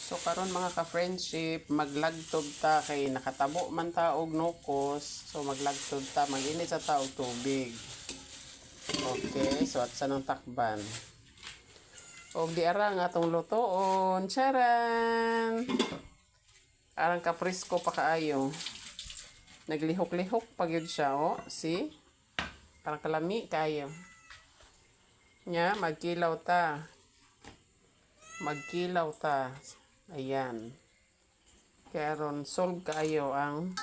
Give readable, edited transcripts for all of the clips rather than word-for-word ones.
So karon mga ka-friendship, maglagtod ta kay nakatabo man ta og nukos. So maglagtod ta, mag-init sa ta og tubig. Okay, so at sa nang takban. Og di ara nga atong lutoon. Charan! Arang kaprisko pa kaayo. Naglihok-lihok pa gyud siya, oh. See? Parang kalami kayo. Nya, magkilaw ta. Magkilaw ta. Ayan. Kaya ron, solve kayo ang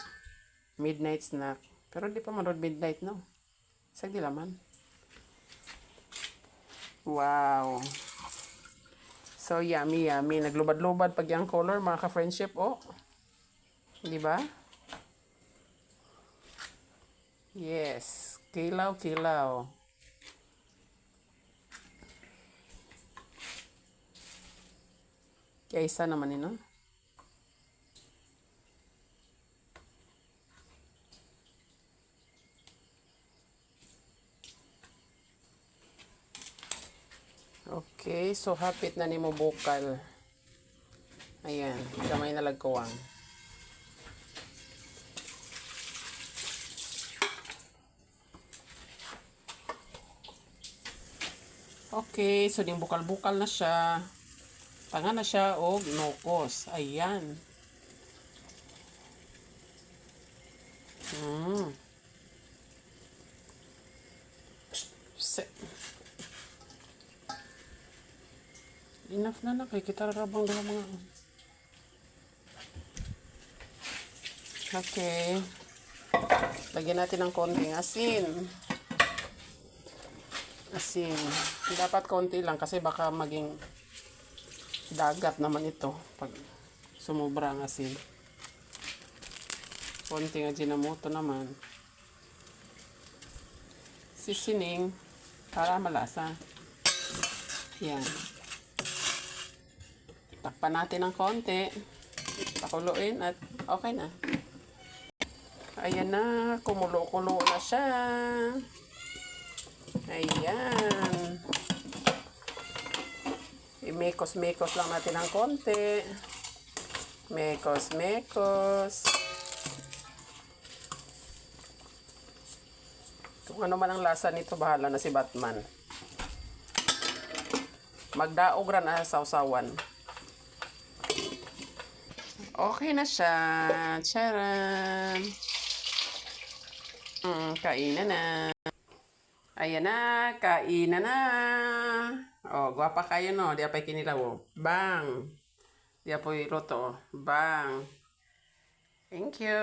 midnight snack. Pero di pa man midnight, no? Sagdi laman. Wow. So, yummy, yummy. Naglubad-lubad pag yung color, mga ka-friendship, oh. Di ba? Yes. Kilaw, kilaw. Kaya isa naman yun, no? Okay, so hapit na ni mo bukal. Ayan, kamay na lagkuwang. Okay, so ding bukal-bukal na siya. Tanga na siya og nukos. Ayan. Enough na kay kita rabang dala mga. Okay. Lagyan natin ng konting asin. Asin. Dapat konti lang kasi baka maging dagat naman ito pag sumobra ang asin. Konting ajinomoto naman. Seasoning para malasa. Yan. Takpan natin ng konti. Pakuluin at okay na. Ayan na. Kumulo-kulo na siya. Ayan. I-mekos-mekos lang natin ng konti. Mekos-mekos. Kung ano man ang lasa nito, bahala na si Batman. Magdaog ran na sausawan. Okay na siya. Charan! Kainan na. Ayan na. Kainan na. Oh, gwapa kayo, no? Di apay kinilaw. Bang! Di apoy roto. Bang! Thank you.